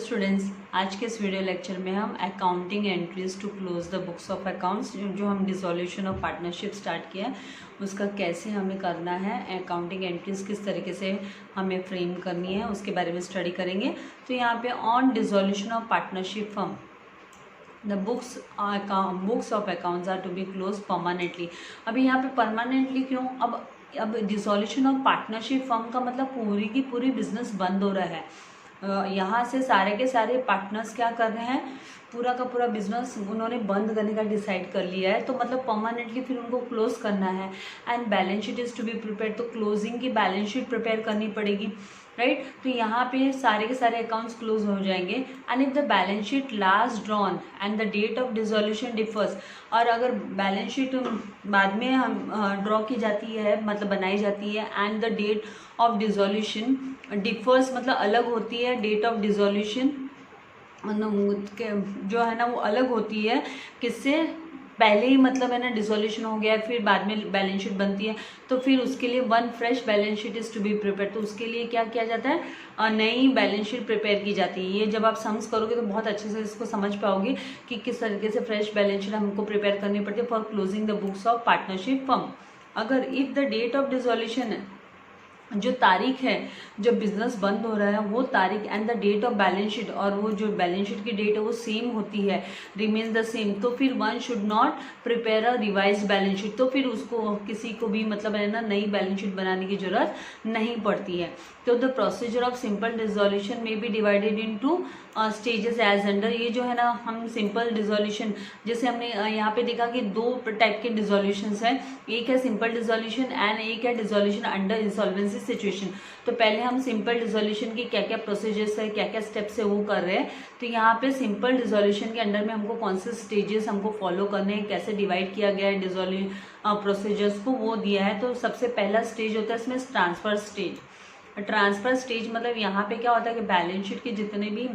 Students, आज के इस वीडियो लेक्चर में हम accounting entries to close the books of accounts जो हम डिसोल्यूशन ऑफ पार्टनरशिप स्टार्ट किया है उसका कैसे हमें करना है, अकाउंटिंग एंट्रीज किस तरीके से हमें फ्रेम करनी है उसके बारे में स्टडी करेंगे। तो यहाँ पे on dissolution of partnership firm the books of accounts are to be close permanently. अभी यहाँ पे परमानेंटली क्यों? अब डिसोल्यूशन ऑफ पार्टनरशिप फर्म का मतलब पूरी की पूरी बिजनेस बंद हो रहा है। यहाँ से सारे के सारे पार्टनर्स क्या कर रहे हैं, पूरा का पूरा बिजनेस उन्होंने बंद करने का डिसाइड कर लिया है, तो मतलब परमानेंटली फिर उनको क्लोज करना है। And balance sheet is to be prepare, तो क्लोजिंग की बैलेंस शीट प्रिपेयर करनी पड़ेगी, राइट। तो यहाँ पे सारे के सारे अकाउंट्स क्लोज हो जाएंगे। And if the balance sheet last drawn and the date of dissolution differs, और अगर बैलेंस शीट बाद में हम ड्रॉ की जाती है, मतलब बनाई जाती है, and the date of dissolution differs मतलब अलग होती है, डेट ऑफ डिसोल्यूशन जो है ना वो अलग होती है, किससे? पहले ही मतलब है ना डिसोल्यूशन हो गया, फिर बाद में बैलेंस शीट बनती है, तो फिर उसके लिए one fresh balance sheet is to be prepare. तो उसके लिए क्या किया जाता है, नई बैलेंस शीट प्रिपेयर की जाती है। ये जब आप सम्स करोगे तो बहुत अच्छे से इसको समझ पाओगे कि किस तरीके से फ्रेश बैलेंस शीट हमको प्रिपेयर करनी पड़ती है for closing the books of partnership firm. अगर if the date of dissolution है, जो तारीख है जब बिजनेस बंद हो रहा है वो तारीख and the date of balance sheet, और वो जो बैलेंस शीट की डेट है वो सेम होती है, रिमेन्स द सेम, तो फिर one should not prepare a revise balance sheet. तो फिर उसको किसी को भी मतलब है ना नई बैलेंस शीट बनाने की जरूरत नहीं पड़ती है। तो the procedure of simple dissolution में be divided into stages as under. ये जो है ना हम सिंपल डिसोल्यूशन, जैसे हमने यहाँ पे देखा कि दो टाइप के डिसोल्यूशंस हैं, एक है सिंपल डिसोल्यूशन एंड एक है डिसोल्यूशन अंडर इंसॉल्वेंसी सिचुएशन। तो पहले हम सिंपल डिसोल्यूशन की क्या क्या प्रोसीजर्स है, क्या क्या स्टेप्स है वो कर रहे हैं। तो यहाँ पे सिंपल डिसोल्यूशन के अंडर में हमको कौन से स्टेजेस हमको फॉलो करने हैं, कैसे डिवाइड किया गया है डिसोल्यूशन प्रोसीजर्स को, वो दिया है। तो सबसे पहला स्टेज होता है इसमें ट्रांसफर स्टेज। ट्रांसफर स्टेज मतलब यहाँ पे क्या होता है कि बैलेंस शीट के जितने भी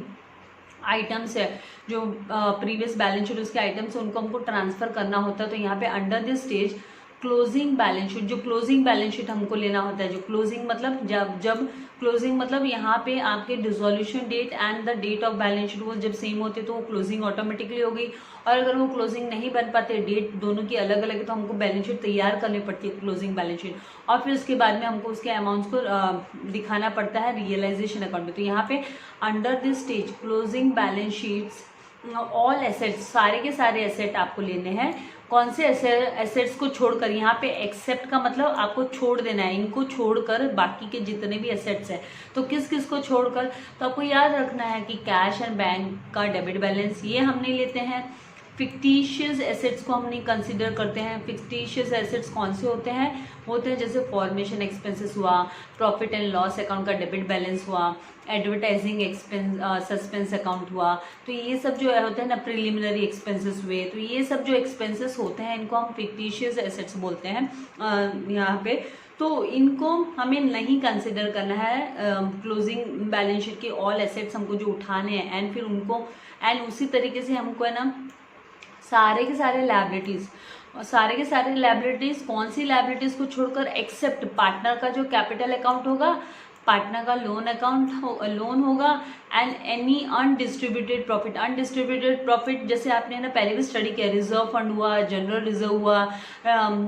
आइटम्स है, जो प्रीवियस बैलेंस शीट उसके आइटम्स है, उनको हमको ट्रांसफर करना होता है। तो यहाँ पे under this stage closing balance sheet, जो क्लोजिंग बैलेंस शीट हमको लेना होता है, जो क्लोजिंग मतलब जब क्लोजिंग मतलब यहाँ पे आपके dissolution date and the date of balance sheet वो जब सेम होते तो वो क्लोजिंग ऑटोमेटिकली हो गई। और अगर वो क्लोजिंग नहीं बन पाते, डेट दोनों की अलग अलग है, तो हमको बैलेंस शीट तैयार करनी पड़ती है, क्लोजिंग बैलेंस शीट, और फिर उसके बाद में हमको उसके अमाउंट्स को दिखाना पड़ता है रियलाइजेशन अकाउंट में। तो यहाँ पे under this stage closing balance sheets all assets, सारे के सारे एसेट आपको लेने हैं। कौन से एसेट्स को छोड़कर, यहाँ पे एक्सेप्ट का मतलब आपको छोड़ देना है, इनको छोड़कर बाकी के जितने भी एसेट्स हैं, तो किस किस को छोड़कर, तो आपको याद रखना है कि कैश एंड बैंक का डेबिट बैलेंस ये हम नहीं लेते हैं। फिक्टिशियस एसेट्स को हम नहीं कंसिडर करते हैं। फिक्टिशियस एसेट्स कौन से होते हैं? होते हैं जैसे फॉर्मेशन एक्सपेंसेस हुआ, प्रॉफिट एंड लॉस अकाउंट का डेबिट बैलेंस हुआ, एडवर्टाइजिंग एक्सपेंस सस्पेंस अकाउंट हुआ। तो ये सब जो होते हैं ना प्रिलिमिनरी एक्सपेंसेस हुए, तो ये सब जो एक्सपेंसेस होते हैं इनको हम फिक्टिशियस एसेट्स बोलते हैं यहाँ पे। तो इनको हमें नहीं कंसिडर करना है क्लोजिंग बैलेंस शीट के ऑल एसेट्स हमको जो उठाने हैं, एंड फिर उनको एंड उसी तरीके से हमको है ना सारे के सारे लायबिलिटीज, सारे के सारे लायबिलिटीज कौन सी लायबिलिटीज को छोड़कर, एक्सेप्ट पार्टनर का जो कैपिटल अकाउंट होगा, पार्टनर का लोन अकाउंट लोन होगा, and any undistributed profit. Undistributed profit जैसे आपने ना पहले भी स्टडी किया, रिजर्व फंड हुआ, जनरल रिजर्व हुआ,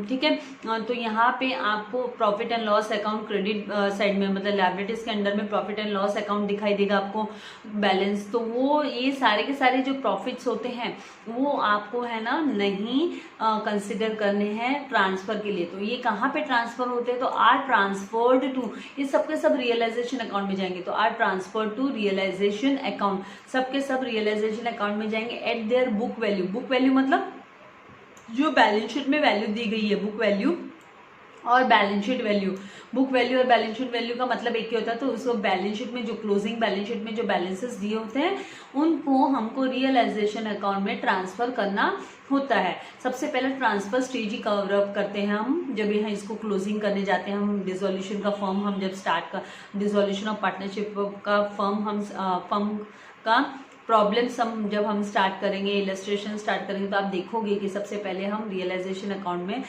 ठीक है। तो यहाँ पे आपको profit and loss account credit side में मतलब लायबिलिटीज के अंडर में प्रॉफिट एंड लॉस अकाउंट दिखाई देगा आपको बैलेंस। तो वो ये सारे के सारे जो प्रॉफिट्स होते हैं वो आपको है ना नहीं कंसिडर करने हैं ट्रांसफर के लिए। तो ये कहाँ पे ट्रांसफर होते हैं? तो आर ट्रांसफर्ड टू, ये सबके सब रियलाइजेशन अकाउंट में जाएंगे। तो are transfer to realisation account, सबके सब रियलाइजेशन अकाउंट में जाएंगे at their book value. Book value मतलब जो बैलेंस शीट में वैल्यू दी गई है, बुक वैल्यू और balance sheet value. Book value और बैलेंस शीट वैल्यू का मतलब एक ही होता है। तो उसको बैलेंस शीट में जो क्लोजिंग बैलेंस शीट में जो बैलेंसेस दिए होते हैं उनको हमको रियलाइजेशन अकाउंट में ट्रांसफर करना होता है। सबसे पहले ट्रांसफर स्टेज ही कवर अप करते हैं हम जब यहाँ इसको क्लोजिंग करने जाते हैं। हम डिसोल्यूशन का फर्म हम जब स्टार्ट कर डिसोल्यूशन ऑफ पार्टनरशिप का फर्म का प्रॉब्लम्स जब हम स्टार्ट करेंगे, इलस्ट्रेशन स्टार्ट करेंगे, तो आप देखोगे कि सबसे पहले हम रियलाइजेशन अकाउंट में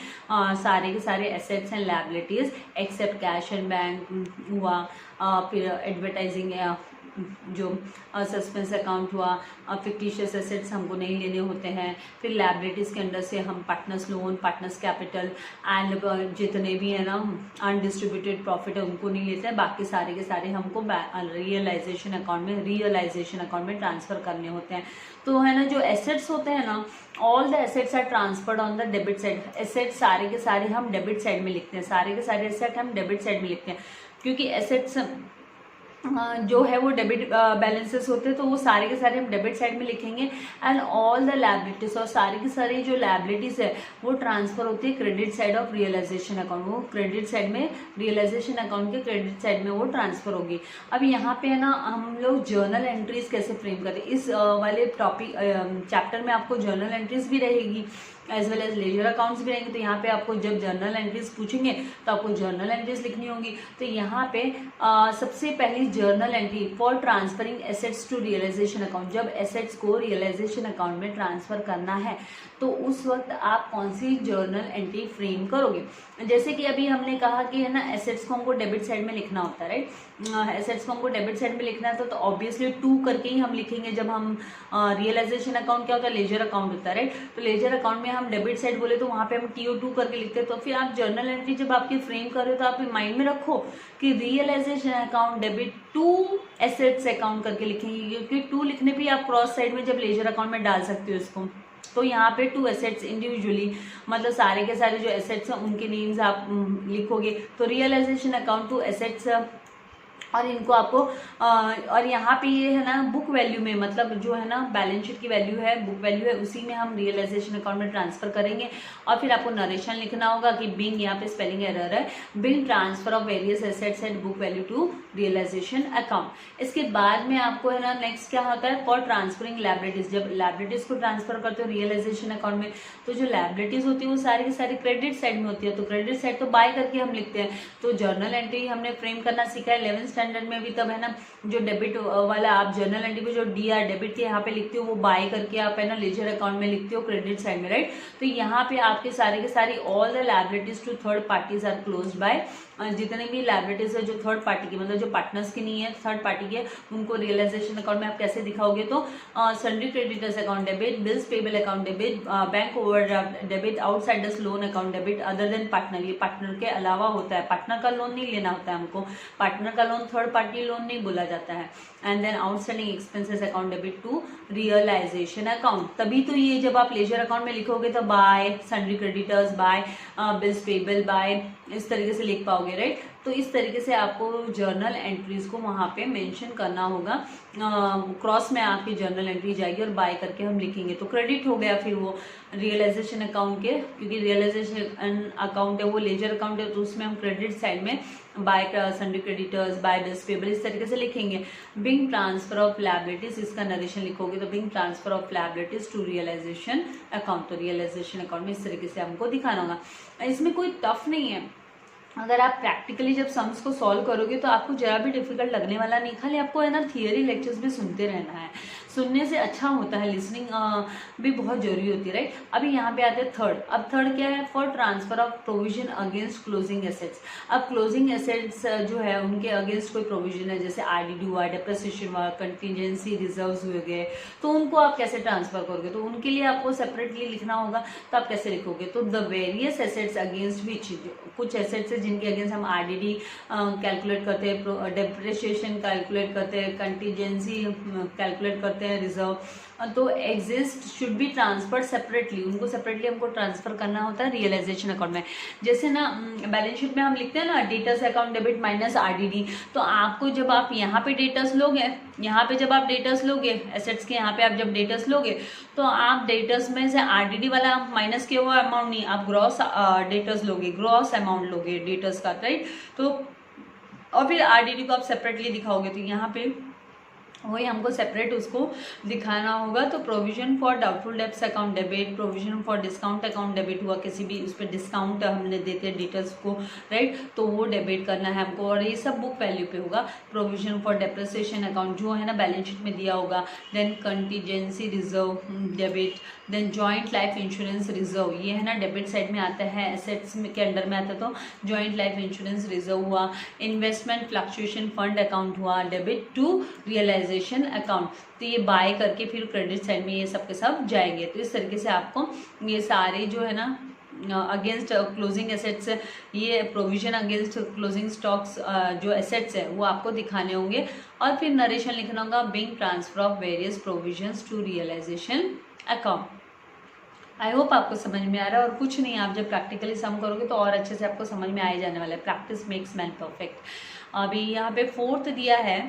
सारे के सारे assets and liabilities except cash and bank हुआ, फिर एडवर्टाइजिंग जो सस्पेंस अकाउंट हुआ, फिक्टिशियस एसेट्स हमको नहीं लेने होते हैं। फिर लायबिलिटीज़ के अंडर से हम partners loan, partners capital and जितने भी है ना अनडिस्ट्रीब्यूटेड प्रॉफिट है उनको नहीं लेते हैं। बाकी सारे के सारे हमको रियलाइजेशन अकाउंट में ट्रांसफ़र करने होते हैं। तो है ना जो एसेट्स होते हैं ना, all the assets are transferred on the debit side. Assets सारे के सारे हम डेबिट साइड में लिखते हैं, सारे के सारे एसेट हम डेबिट साइड में लिखते हैं, क्योंकि एसेट्स जो है वो डेबिट बैलेंसेस होते हैं, तो वो सारे के सारे हम डेबिट साइड में लिखेंगे। एंड ऑल द लायबिलिटीज, और सारी की सारी जो लायबिलिटीज है वो ट्रांसफर होती है credit side of realisation account. वो क्रेडिट साइड में, रियलाइजेशन अकाउंट के क्रेडिट साइड में वो ट्रांसफर होगी। अब यहाँ पे है ना हम लोग जर्नल एंट्रीज कैसे फ्रेम करते हैं, इस वाले टॉपिक चैप्टर में आपको जर्नल एंट्रीज भी रहेगी as well as ledger accounts भी रहेंगे। तो यहाँ पे आपको जब जर्नल एंट्रीज पूछेंगे तो आपको जर्नल एंट्रीज लिखनी होगी। तो यहाँ पे सबसे पहली journal entry for transferring assets to realisation account, जब एसेट्स को रियलाइजेशन अकाउंट में ट्रांसफर करना है तो उस वक्त आप कौन सी जर्नल एंट्री फ्रेम करोगे। जैसे कि अभी हमने कहा कि है ना एसेट्स को हमको डेबिट साइड में लिखना होता है, राइट। एसेट्स को हमको डेबिट साइड में लिखना है तो ऑब्वियसली 2 करके ही हम लिखेंगे। जब हम रियलाइजेशन अकाउंट क्या होता है, लेजर अकाउंट होता है, राइट। तो लेजर अकाउंट में हम डेबिट साइड बोले तो वहां पे हम TO2 करके लिखते हैं। तो फिर आप जर्नल एंट्री जब आपकी फ्रेम कर रहे हो तो आप माइंड में रखो कि realisation account debit to assets account करके लिखेंगे, क्योंकि 2 लिखने पे आप क्रॉस साइड में जब लेजर अकाउंट में डाल सकते हो इसको। तो यहाँ पे 2 एसेट्स इंडिविजुअली, मतलब सारे के सारे जो एसेट्स हैं उनके नेम्स आप लिखोगे। तो रियलाइजेशन अकाउंट 2 एसेट्स, और इनको आपको और यहाँ पे ये है ना बुक वैल्यू में, मतलब जो है ना बैलेंस शीट की वैल्यू है, बुक वैल्यू है, उसी में हम रियलाइजेशन अकाउंट में ट्रांसफर करेंगे। और फिर आपको नरेशन लिखना होगा कि बिंग, यहाँ पे स्पेलिंग एरर है, being transfer of various assets and book value to realisation account. इसके बाद में आपको है ना नेक्स्ट क्या होता है, फॉर ट्रांसफरिंग लायबिलिटीज, जब लायबिलिटीज को ट्रांसफर करते हो रियलाइजेशन अकाउंट में तो जो लायबिलिटीज होती है वो सारी की सारी क्रेडिट साइड में होती है। तो क्रेडिट साइड तो बाय करके हम लिखते हैं। तो जर्नल एंट्री हमने फ्रेम करना सीखा है 11th स्टैंडर्ड में भी, तब है ना जो डेबिट वाला आप जर्नल एंट्री पे जो DR डेबिट के यहाँ पे लिखते हो वो बाय करके आप है ना लेजर अकाउंट में लिखते हो क्रेडिट साइड में, राइट। तो यहाँ पे आपके सारे के सारी all the liabilities to third parties are closed by, जितने भी लायबिलिटीज है जो थर्ड पार्टी की, मतलब जो पार्टनर्स की नहीं है, थर्ड पार्टी की है, उनको रियलाइजेशन अकाउंट में आप कैसे दिखाओगे। तो sundry creditors account debit, bills payable account debit, bank overdraft debit, outsiders loan account debit other than partner, ये पार्टनर के अलावा होता है। पार्टनर का लोन नहीं लेना होता है हमको, पार्टनर का लोन थर्ड पार्टी लोन नहीं बोला जाता है। And then outstanding expenses account debit to realisation account. तभी तो ये जब आप लेजर अकाउंट में लिखोगे तो by sundry creditors, by bills payable, by, इस तरीके से लिख पाओगे, राइट। तो इस तरीके से आपको जर्नल एंट्रीज को वहां पे मेंशन करना होगा। क्रॉस में आपकी जर्नल एंट्री जाएगी और बाय करके हम लिखेंगे तो क्रेडिट हो गया फिर वो रियलाइजेशन अकाउंट के, क्योंकि रियलाइजेशन अकाउंट है वो लेजर अकाउंट है, तो उसमें हम क्रेडिट साइड में by sundry creditors, by bills payable इस तरीके से लिखेंगे। बिंग ट्रांसफर ऑफ लायबिलिटीज, इसका नरेशन लिखोगे तो being transfer of liabilities to realisation account, तो रियलाइजेशन अकाउंट में इस तरीके से हमको दिखाना होगा। इसमें कोई टफ नहीं है, अगर आप प्रैक्टिकली जब सम्स को सॉल्व करोगे तो आपको जरा भी डिफिकल्ट लगने वाला नहीं। खाली आपको है ना थियरी लेक्चर्स भी सुनते रहना है, सुनने से अच्छा होता है, लिसनिंग भी बहुत जरूरी होती है, राइट। अभी यहाँ पे आते हैं थर्ड। अब थर्ड क्या है, for transfer of provision against closing assets. अब क्लोजिंग एसेट्स जो है उनके अगेंस्ट कोई प्रोविजन है, जैसे RDD हुआ, डेप्रिसिएशन हुआ, कंटीजेंसी रिजर्व्स हुए गए, तो उनको आप कैसे ट्रांसफर करोगे। तो उनके लिए आपको सेपरेटली लिखना होगा, तो आप कैसे लिखोगे, तो the various assets against which, कुछ एसेट्स जिनके अगेंस्ट हम RDD कैलकुलेट करते हैं, डेप्रिसिएशन कैलकुलेट करते हैं, कंटीजेंसी कैलकुलेट करते हैं, रिजर्व, तो exist should be transferred separately, उनको सेपरेटली हमको ट्रांसफर करना होता है रियलाइजेशन अकाउंट में। जैसे ना बैलेंस शीट में हम लिखते हैं ना debtors account debit minus RDD, तो आपको जब आप यहाँ पे डेटर्स लोगे, यहाँ पे जब आप डेटर्स लोगे एसेट्स के, यहाँ पे आप जब डेटर्स लोगे तो आप डेटर्स में से RDD वाला माइनस किया हुआ अमाउंट नहीं, आप ग्रॉस डेटर्स लोगे, ग्रॉस अमाउंट लोगे डेटर्स का, राइट। तो और फिर RDD को आप सेपरेटली दिखाओगे। तो यहाँ पे वही हमको सेपरेट उसको दिखाना होगा। तो provision for doubtful debts account debit, provision for discount account debit हुआ, किसी भी उस पर डिस्काउंट हमने देते हैं डिटेल्स को, राइट, तो वो डेबिट करना है हमको, और ये सब बुक वैल्यू पे होगा। प्रोविजन फॉर डेप्रिसिएशन अकाउंट जो है ना बैलेंस शीट में दिया होगा, then contingency reserve debit, then joint life insurance reserve, ये है ना डेबिट साइड में आता है, एसेट्स के अंडर में आता है, तो जॉइंट लाइफ इंश्योरेंस रिजर्व हुआ। इन्वेस्टमेंट फ्लक्चुएशन फंड अकाउंट हुआ, डेबिट टू रियलाइजेशन अकाउंट, तो ये बाय करके फिर क्रेडिट साइड में ये सब के सब जाएंगे। तो इस तरीके से आपको ये सारे जो है ना अगेंस्ट क्लोजिंग एसेट्स, ये प्रोविजन अगेंस्ट क्लोजिंग स्टॉक्स जो एसेट्स है वो आपको दिखाने होंगे, और फिर नरेशन लिखना होगा being transfer of various provisions to realisation account. I hope आपको समझ में आ रहा है, और कुछ नहीं, आप जब प्रैक्टिकली सम करोगे तो और अच्छे से आपको समझ में आ ही जाने वाला है। Practice makes man perfect. अभी यहाँ पे फोर्थ दिया है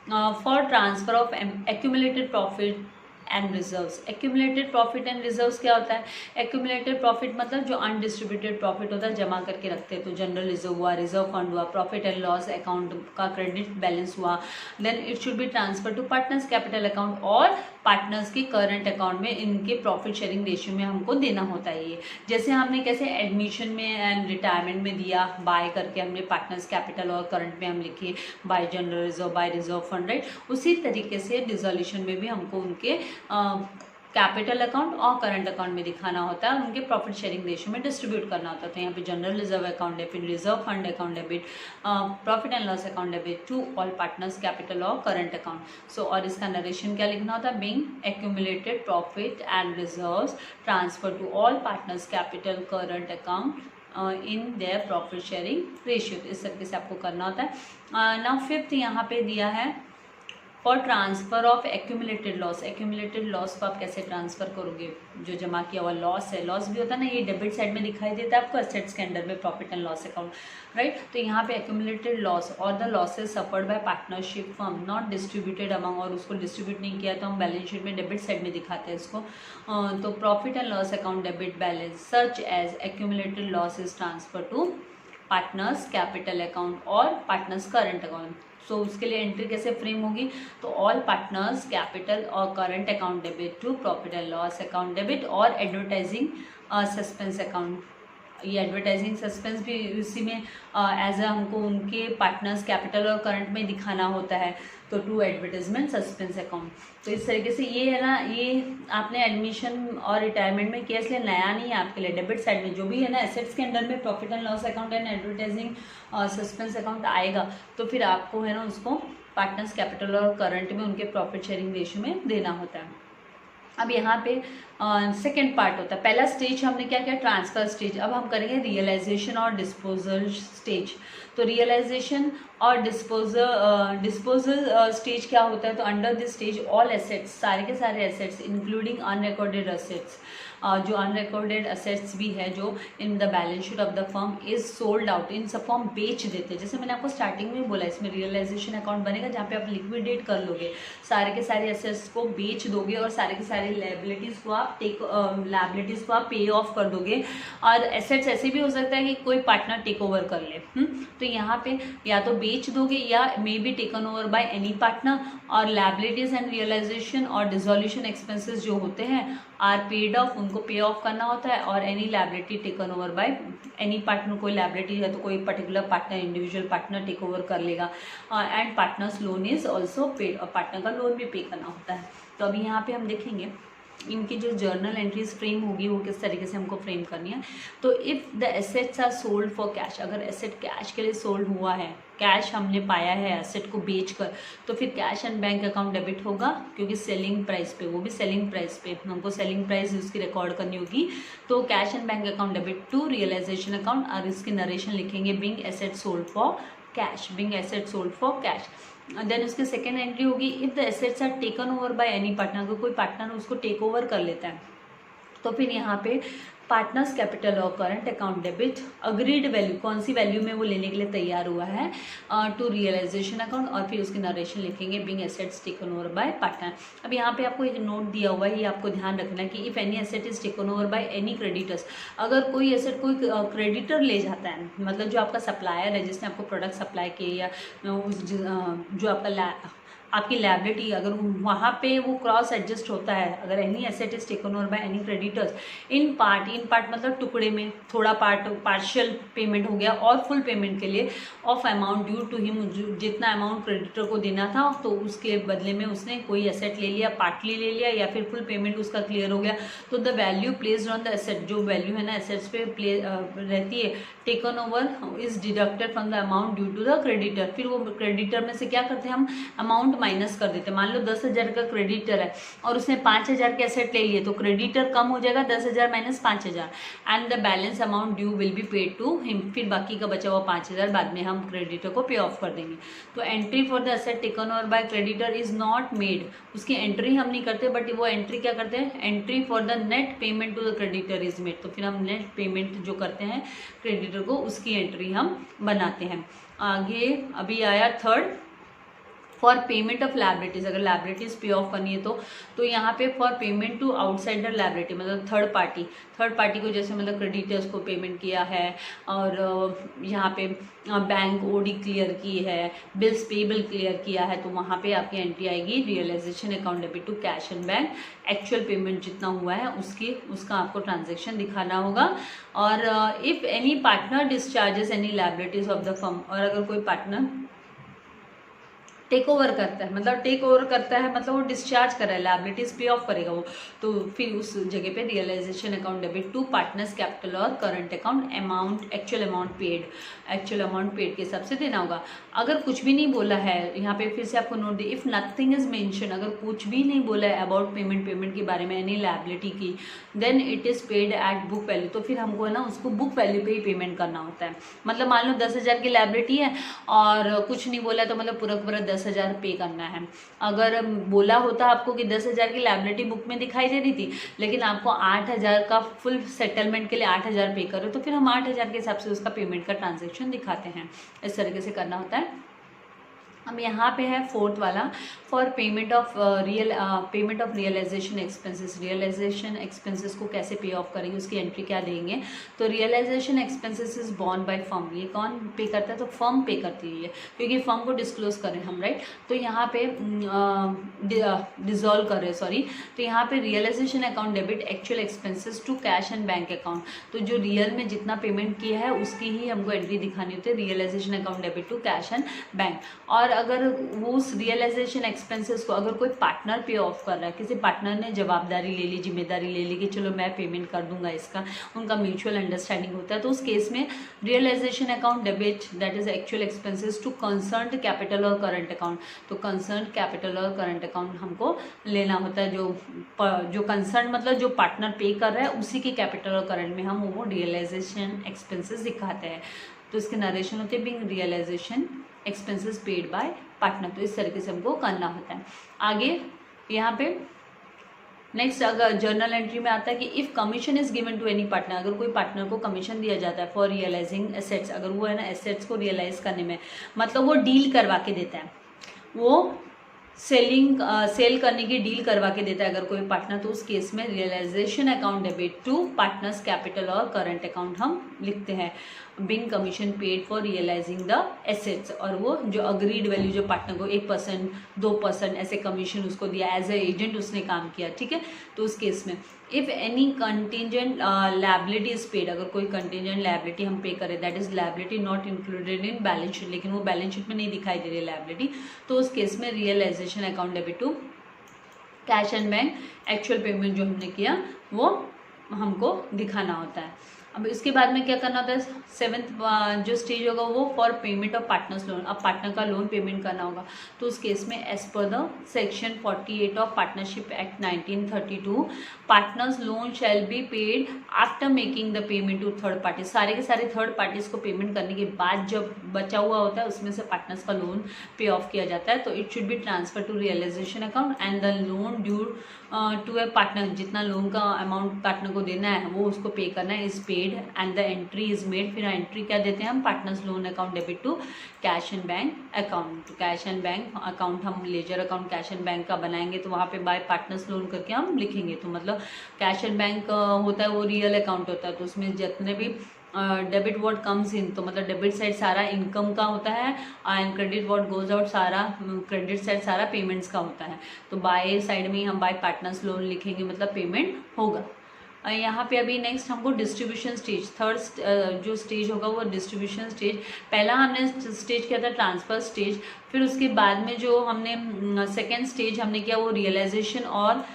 for transfer of accumulated profit and reserves. Accumulated profit and reserves क्या होता है? एक्यूमुलेटेड प्रॉफिट मतलब जो अनडिस्ट्रीब्यूटेड प्रॉफिट होता है, जमा करके रखते हैं, तो जनरल रिजर्व हुआ, रिजर्व फंड हुआ, प्रॉफिट एंड लॉस अकाउंट का क्रेडिट बैलेंस हुआ, then it should be transfer to partners capital account और पार्टनर्स के करंट अकाउंट में, इनके प्रॉफिट शेयरिंग रेशियो में हमको देना होता है। ये जैसे हमने कैसे एडमिशन में एंड रिटायरमेंट में दिया, बाय करके हमने पार्टनर्स कैपिटल और करंट में हम लिखे by general reserve, by reserve fund, right, उसी तरीके से डिसोल्यूशन में भी हमको उनके कैपिटल अकाउंट और करंट अकाउंट में दिखाना होता है, उनके प्रॉफिट शेयरिंग रेशियो में डिस्ट्रीब्यूट करना होता है। तो यहाँ पे general reserve account debit, reserve fund account debit, profit and loss account debit to all partners capital और करंट अकाउंट। सो और इसका नरेशन क्या लिखना होता है? Being accumulated profit and reserves transfer to all partners capital current account in their profit sharing ratio. तो इस तरीके से आपको करना होता है। नाउ फिफ्थ यहाँ पे दिया है for transfer of accumulated loss. Accumulated loss को आप कैसे ट्रांसफर करोगे? जो जमा किया हुआ लॉस है, लॉस भी होता है ना, ये डेबिट साइड में दिखाई देता है आपको एसेट्स के अंडर में, profit and loss account, right. तो यहाँ पे एक्यूमुलेटेड लॉस और the losses suffered by partnership firm not distributed among, और उसको डिस्ट्रीब्यूट नहीं किया तो हम बैलेंस शीट में डेबिट साइड में दिखाते हैं इसको। तो profit and loss account debit balance such as accumulated loss is transfer to partners capital account और पार्टनर्स करंट अकाउंट। सो उसके लिए एंट्री कैसे फ्रेम होगी? तो ऑल पार्टनर्स कैपिटल और current account debit to profit and loss account debit और advertising suspense account. ये advertising suspense भी इसी में एज हमको उनके पार्टनर्स कैपिटल और करंट में दिखाना होता है, तो टू एडवर्टाइजमेंट सस्पेंस अकाउंट। तो इस तरीके से ये है ना, ये आपने एडमिशन और रिटायरमेंट में किया, इसलिए नया नहीं है आपके लिए। डेबिट साइड में जो भी है ना एसेट्स के अंडर में profit and loss account and advertising suspense account आएगा, तो फिर आपको है ना उसको पार्टनर्स कैपिटल और करंट में उनके प्रॉफिट शेयरिंग रेशियो में देना होता है। अब यहाँ पे सेकेंड पार्ट होता है। पहला स्टेज हमने क्या किया? Transfer stage. अब हम करेंगे रियलाइजेशन और डिस्पोजल स्टेज। तो रियलाइजेशन और डिस्पोजल स्टेज क्या होता है? तो under this stage all assets, सारे के सारे एसेट्स इंक्लूडिंग अनरिकॉर्डेड एसेट्स, जो अनरिकॉर्डेड एसेट्स भी है जो in the balance sheet of the firm is sold out, इन सब को हम बेच देते हैं। जैसे मैंने आपको स्टार्टिंग में बोला, इसमें रियलाइजेशन अकाउंट बनेगा जहाँ पे आप लिक्विडेट कर लोगे, सारे के सारे एसेट्स को बेच दोगे और सारे के सारे लायबिलिटीज़ को आप पे ऑफ कर दोगे। और एसेट्स ऐसे भी हो सकता है कि कोई पार्टनर टेक ओवर कर ले, तो यहाँ पे या तो बेच दोगे या may be taken over by any partner. और लायबिलिटीज एंड रियलाइजेशन और डिसोल्यूशन एक्सपेंसेस जो होते हैं आर पेड ऑफ, उनको पे ऑफ करना होता है। और any liability taken over by any partner, कोई लायबिलिटी है तो कोई particular partner, individual partner take over कर लेगा। And partners loan is also paid, और पार्टनर का लोन भी पे करना होता है। तो अभी यहाँ पे हम देखेंगे इनकी जो जर्नल एंट्रीज फ्रेम होगी वो किस तरीके से हमको फ्रेम करनी है। तो if the assets are sold for cash, अगर एसेट कैश के लिए सोल्ड हुआ है, कैश हमने पाया है एसेट को बेचकर, तो फिर cash and bank account debit होगा, क्योंकि सेलिंग प्राइस पे, वो भी सेलिंग प्राइस पे हमको सेलिंग प्राइस उसकी रिकॉर्ड करनी होगी। तो cash and bank account debit to realisation account, और इसकी नरेशन लिखेंगे being asset sold for cash, being asset sold for cash. Then उसकी सेकेंड एंट्री होगी if the assets are taken over by any partner, अगर कोई partner उसको take over कर लेता है, तो फिर यहाँ पे पार्टनर्स कैपिटल और current account debit agreed value, कौन सी वैल्यू में वो लेने के लिए तैयार हुआ है, टू रियलाइजेशन अकाउंट, और फिर उसकी नरेशन लिखेंगे being assets taken over by partner. अब यहाँ पे आपको एक नोट दिया हुआ है, ये आपको ध्यान रखना है कि if any asset is taken over by any creditors, अगर कोई एसेट कोई क्रेडिटर ले जाता है, मतलब जो आपका सप्लायर है जिसने आपको प्रोडक्ट सप्लाई किए, या जो आपका आपकी लायबिलिटी अगर वहाँ पे वो क्रॉस एडजस्ट होता है, अगर any asset is taken over by any creditors in part मतलब टुकड़े में, थोड़ा पार्ट पार्शियल पेमेंट हो गया और फुल पेमेंट के लिए of amount due to him, जितना अमाउंट क्रेडिटर को देना था तो उसके बदले में उसने कोई एसेट ले लिया, पार्टली ले लिया या फिर फुल पेमेंट उसका क्लियर हो गया, तो the value placed on the asset, जो वैल्यू है ना एसेट्स पे रहती है, taken over is deducted from the amount due to the creditor. फिर वो क्रेडिटर में से क्या करते हैं हम अमाउंट माइनस कर देते हैं। मान लो 10,000 का क्रेडिटर है और उसने 5,000 के एसेट ले लिए, तो क्रेडिटर कम हो जाएगा 10,000 minus 5,000 and the balance amount due will be paid to him. फिर बाकी का बचा हुआ 5,000 बाद में हम क्रेडिटर को पे ऑफ कर देंगे। तो entry for the asset taken over by creditor is not made, उसकी एंट्री हम नहीं करते, बट वो एंट्री क्या करते हैं, entry for the net payment to the creditor is made. तो फिर हम नेट पेमेंट जो करते हैं क्रेडिटर को उसकी एंट्री हम बनाते हैं। आगे अभी आया third, for payment of liabilities, अगर लायबिलिटीज पे ऑफ करनी है तो यहाँ पे for payment to outsider liability मतलब थर्ड पार्टी को, जैसे मतलब क्रेडिटर्स को पेमेंट किया है और यहाँ पे बैंक ओडी क्लियर की है, बिल्स पेबल क्लियर किया है, तो वहाँ पे आपकी एंट्री आएगी realisation account debit to cash and bank. Actual payment जितना हुआ है उसका आपको ट्रांजेक्शन दिखाना होगा। और if any partner discharges any liabilities of the firm, और अगर कोई पार्टनर टेक ओवर करता है मतलब वो डिस्चार्ज कर रहा है, लायबिलिटीज पे ऑफ करेगा वो, तो फिर उस जगह पे realisation account debit to partners capital और current account amount actual amount paid के हिसाब से देना होगा। अगर कुछ भी नहीं बोला है, यहाँ पे फिर से आपको note the, if nothing is mention, अगर कुछ भी नहीं बोला है अबाउट पेमेंट के बारे में एनी लायबिलिटी की, then it is paid at book value. तो फिर हमको है ना उसको बुक वैल्यू पे ही पेमेंट करना होता है। मतलब मान लो 10,000 की लायबिलिटी है और कुछ नहीं बोला तो मतलब पूरा 10,000 पे करना है। अगर बोला होता आपको कि 10,000 की लायबिलिटी बुक में दिखाई दे रही थी, लेकिन आपको 8,000 का फुल सेटलमेंट के लिए 8,000 पे करो, तो फिर हम 8,000 के हिसाब से उसका पेमेंट का ट्रांजेक्शन दिखाते हैं। इस तरीके से करना होता है। अब यहाँ पे है फोर्थ वाला, for payment of realisation expenses को कैसे पे ऑफ करेंगे, उसकी एंट्री क्या देंगे। तो realisation expenses is borne by firm, ये कौन पे करता है, तो फर्म पे करती है, क्योंकि फर्म को डिस्क्लोज करें हम, राइट। तो यहाँ पे डिजॉल्व कर रहे सॉरी, तो यहाँ पे realisation account debit actual expenses to cash and bank account, तो जो रियल में जितना पेमेंट किया है उसकी ही हमको एंट्री दिखानी होती है, realisation account debit to cash and bank. और अगर वो उस रियलाइजेशन एक्सपेंसेस को अगर कोई पार्टनर पे ऑफ कर रहा है, किसी पार्टनर ने जवाबदारी ले ली, जिम्मेदारी ले ली कि चलो मैं पेमेंट कर दूंगा इसका, उनका म्यूचुअल अंडरस्टैंडिंग होता है, तो उस केस में realisation account debit that is actual expenses to concerned capital और करंट अकाउंट। तो कंसर्न्ड कैपिटल और करंट अकाउंट हमको लेना होता है, जो कंसर्न मतलब जो पार्टनर पे कर रहा है उसी के कैपिटल और करंट में हम वो रियलाइजेशन एक्सपेंसेस दिखाते हैं। तो इसके नरेशन होते हैं being realisation expenses paid by partner. तो इस तरीके से हमको करना होता है। आगे यहाँ पे नेक्स्ट अगर जर्नल एंट्री में आता है कि if commission is given to any partner, अगर कोई पार्टनर को कमीशन दिया जाता है फॉर रियलाइजिंग एसेट्स, अगर वो है ना एसेट्स को रियलाइज करने में, मतलब वो डील करवा के देता है, वो सेल करने की डील करवा के देता है अगर कोई पार्टनर, तो उस केस में realisation account debit to partners capital और करंट अकाउंट हम लिखते हैं being commission paid for realising the assets. और वो जो अग्रीड वैल्यू जो पार्टनर को 1% 2% ऐसे कमीशन उसको दिया, एज ए एजेंट उसने काम किया, ठीक है। तो उस केस में if any contingent liability is paid, अगर कोई कंटिजेंट लायबिलिटी हम पे करें, that is liability not included in balance sheet, लेकिन वो बैलेंस शीट में नहीं दिखाई दे रही लायबिलिटी, तो उस केस में realisation account debit to cash and bank actual payment जो हमने किया वो हमको दिखाना होता है। अब इसके बाद में क्या करना होता है, सेवेंथ जो स्टेज होगा वो for payment of partners loan. अब पार्टनर का लोन पेमेंट करना होगा, तो उस केस में as per the section 48 of partnership act 1932 partners loan shall be paid after making the payment to third party. सारे के सारे थर्ड पार्टीज को पेमेंट करने के बाद जब बचा हुआ होता है उसमें से पार्टनर्स का लोन पे ऑफ किया जाता है, तो it should be transfer to realisation account and the loan due to a partner, जितना लोन का अमाउंट पार्टनर को देना है वो उसको पे करना है, is paid and the entry is made. फिर एंट्री क्या देते हैं हम, partners loan account debit to cash and bank account. तो कैश एंड बैंक अकाउंट हम ledger account cash and bank का बनाएंगे, तो वहाँ पे बाय पार्टनर्स लोन करके हम लिखेंगे। तो मतलब कैश एंड बैंक होता है वो रियल अकाउंट होता है, तो उसमें जितने भी डेबिट व्हाट कम्स इन, तो मतलब डेबिट साइड सारा इनकम का होता है and credit what goes out सारा क्रेडिट साइड सारा पेमेंट्स का होता है। तो बाय साइड में हम बाय पार्टनर्स लोन लिखेंगे, मतलब पेमेंट होगा। यहाँ पे अभी नेक्स्ट हमको डिस्ट्रीब्यूशन स्टेज, थर्ड जो स्टेज होगा वो डिस्ट्रीब्यूशन स्टेज। पहला हमने स्टेज किया था ट्रांसफर स्टेज, फिर उसके बाद में जो हमने सेकेंड स्टेज हमने किया वो रियलाइजेशन और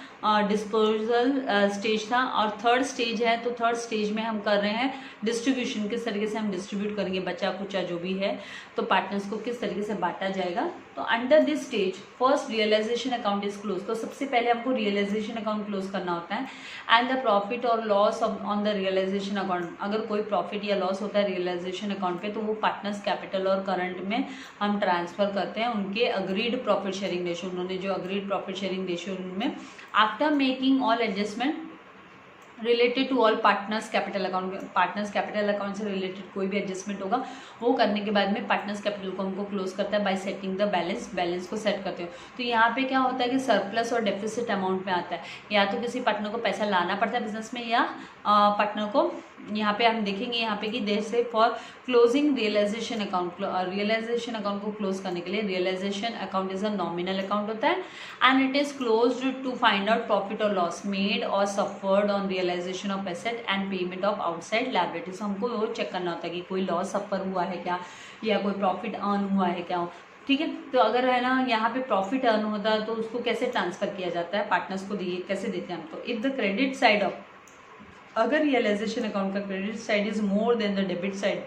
डिस्पोजल स्टेज था, और थर्ड स्टेज है तो थर्ड स्टेज में हम कर रहे हैं डिस्ट्रीब्यूशन, किस तरीके से हम डिस्ट्रीब्यूट करेंगे बचा कुचा जो भी है, तो पार्टनर्स को किस तरीके से बांटा जाएगा। तो under this stage first realisation account is close, तो सबसे पहले हमको रियलाइजेशन अकाउंट क्लोज करना होता है। एंड द प्रॉफिट और loss on the realisation account, अगर कोई प्रॉफिट या लॉस होता है रियलाइजेशन अकाउंट पे तो वो पार्टनर्स कैपिटल और करंट में हम ट्रांसफर करते हैं उनके अग्रीड प्रॉफिट शेयरिंग रेशियो, उन्होंने जो अग्रीड प्रॉफिट शेयरिंग रेशियो उनमें after making all adjustment related to all partners capital account, partners capital account से रिलेटेड कोई भी एडजस्टमेंट होगा वो करने के बाद में पार्टनर्स कैपिटल को हमको क्लोज करता है bye setting the balance, balance को सेट करते हो। तो यहाँ पे क्या होता है कि सरप्लस और डेफिसिट अमाउंट में आता है, या तो किसी पार्टनर को पैसा लाना पड़ता है बिजनेस में, या पार्टनर को यहाँ पे हम देखेंगे यहाँ पे कि देर से for closing realisation account, realisation account को क्लोज करने के लिए realisation account is a nominal account होता है and it is closed to find out profit और लॉस मेड और suffered on realisation of asset and payment of outside liabilities. हमको वो चेक करना होता है कि कोई लॉस सफर हुआ है क्या या कोई प्रॉफिट अर्न हुआ है क्या, ठीक है। तो अगर है ना यहाँ पे प्रॉफिट अर्न होता है तो उसको कैसे ट्रांसफर किया जाता है, पार्टनर्स को दिए कैसे देते हैं हम, तो if the credit side of, अगर रियलाइजेशन अकाउंट का credit side is more than the debit side,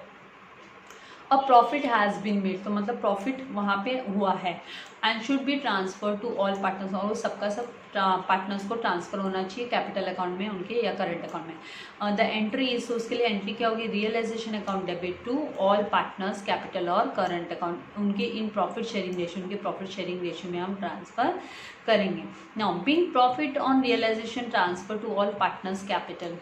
a profit has been made, तो मतलब प्रॉफिट वहाँ पे हुआ है and should be transfer to all partners, और वो सबका सब पार्टनर्स को ट्रांसफर होना चाहिए कैपिटल अकाउंट में उनके या करंट अकाउंट में। द एंट्री इज, उसके लिए एंट्री क्या होगी, realisation account debit to all partners capital और करंट अकाउंट उनके इन प्रॉफिट शेयरिंग रेशियो, उनके प्रॉफिट शेयरिंग रेशियो में हम ट्रांसफर करेंगे। Now being profit on realisation transfer to all partners capital,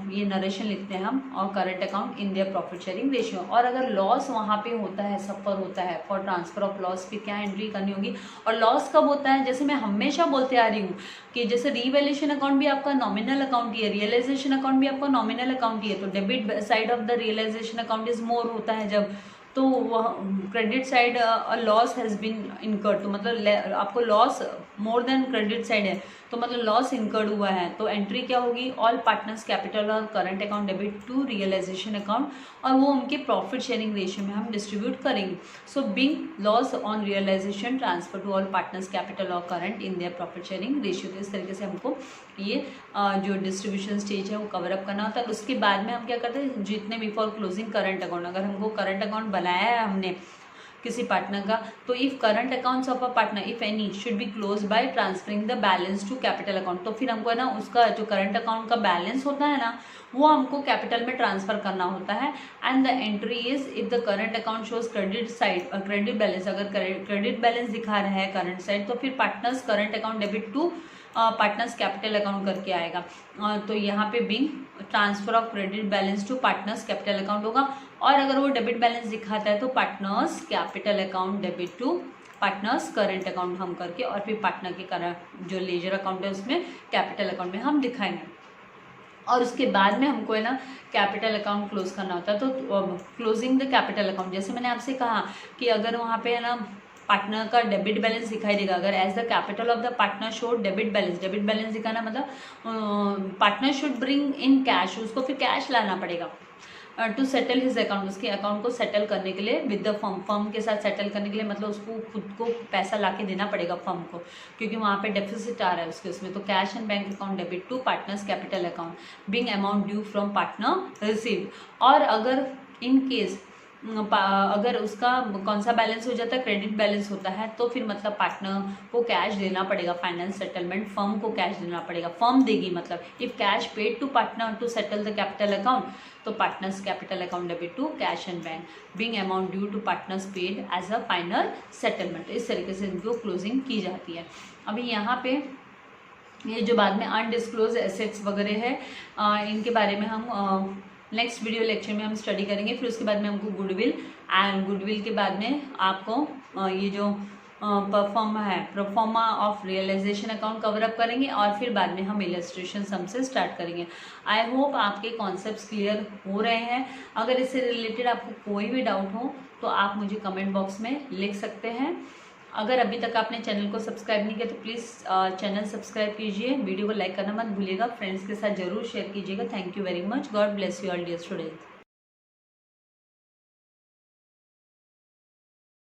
ये नरेशन लिखते हैं हम, और current account in their profit sharing ratio. और अगर लॉस वहाँ पे होता है, सफर होता है फॉर ट्रांसफर ऑफ लॉस, फिर क्या एंट्री करनी होगी। और लॉस कब होता है, जैसे मैं हमेशा बोलते आ रही हूँ कि जैसे रिवैल्यूएशन अकाउंट भी आपका नॉमिनल अकाउंट ही है, रियलाइजेशन अकाउंट भी आपका नॉमिनल अकाउंट ही है, तो debit side of the realisation account is more होता है जब, तो वह credit side loss has been incurred, तो मतलब आपको loss more than credit side है तो मतलब लॉस इनकर्ड हुआ है, तो एंट्री क्या होगी, ऑल पार्टनर्स कैपिटल और current account debit to realisation account, और वो उनके प्रॉफिट शेयरिंग रेशियो में हम डिस्ट्रीब्यूट करेंगे। So being loss on realisation transfer to all partners capital और current in their profit sharing ratio. तो इस तरीके से हमको ये जो डिस्ट्रीब्यूशन स्टेज है वो कवर अप करना होता है। उसके बाद में हम क्या करते हैं, जितने बिफोर क्लोजिंग करंट अकाउंट, अगर हमको करंट अकाउंट बनाया है हमने किसी पार्टनर का, तो if current accounts of a partner if any should be close by transferring the balance to capital account, तो फिर हमको है ना उसका जो करंट अकाउंट का बैलेंस होता है ना वो हमको कैपिटल में ट्रांसफर करना होता है। And the entry is if the current account shows credit side, credit balance, अगर क्रेडिट बैलेंस दिखा रहा है करंट साइड तो फिर partners current account debit to partners capital account करके आएगा। तो यहाँ पे being transfer of credit balance to partners capital account होगा, और अगर वो डेबिट बैलेंस दिखाता है तो partners capital account debit to partners current account हम करके, और फिर पार्टनर के करंट जो लेजर अकाउंट है उसमें कैपिटल अकाउंट में हम दिखाएंगे। और उसके बाद में हमको है ना कैपिटल अकाउंट क्लोज करना होता है। तो क्लोजिंग द कैपिटल अकाउंट, जैसे मैंने आपसे कहा कि अगर वहाँ पे है ना पार्टनर का डेबिट बैलेंस दिखाई देगा, अगर as the capital of the partner show debit balance, debit balance दिखाना मतलब partner should bring in cash, उसको फिर कैश लाना पड़ेगा टू सेटल हिज अकाउंट, उसके अकाउंट को सेटल करने के लिए विद द फर्म, फर्म के साथ सेटल करने के लिए मतलब उसको खुद को पैसा ला के देना पड़ेगा फर्म को, क्योंकि वहाँ पे डेफिसिट आ रहा है उसके उसमें। तो cash and bank account debit to partners capital account being amount due from partner receive. और अगर इन केस अगर उसका कौन सा बैलेंस हो जाता है, क्रेडिट बैलेंस होता है, तो फिर मतलब पार्टनर को कैश देना पड़ेगा, फाइनेंस सेटलमेंट फर्म को कैश देना पड़ेगा, फर्म देगी। मतलब if cash paid to partner to settle the capital account, तो partners capital account debit to cash and bank being amount due to partners paid as a final settlement. इस तरीके से इनको क्लोजिंग की जाती है। अभी यहाँ पे ये जो बाद में अनडिस्क्लोज एसेट्स वगैरह है, इनके बारे में हम नेक्स्ट वीडियो लेक्चर में हम स्टडी करेंगे। फिर उसके बाद में हमको गुडविल, एंड गुडविल के बाद में आपको ये जो proforma of realisation account cover up करेंगे और फिर बाद में हम इलस्ट्रेशन सम से स्टार्ट करेंगे। आई होप आपके कॉन्सेप्ट्स क्लियर हो रहे हैं। अगर इससे रिलेटेड आपको कोई भी डाउट हो तो आप मुझे कमेंट बॉक्स में लिख सकते हैं। अगर अभी तक आपने चैनल को सब्सक्राइब नहीं किया तो प्लीज़ चैनल सब्सक्राइब कीजिए, वीडियो को लाइक करना मत भूलिएगा, फ्रेंड्स के साथ जरूर शेयर कीजिएगा। Thank you very much, God bless you all dear students.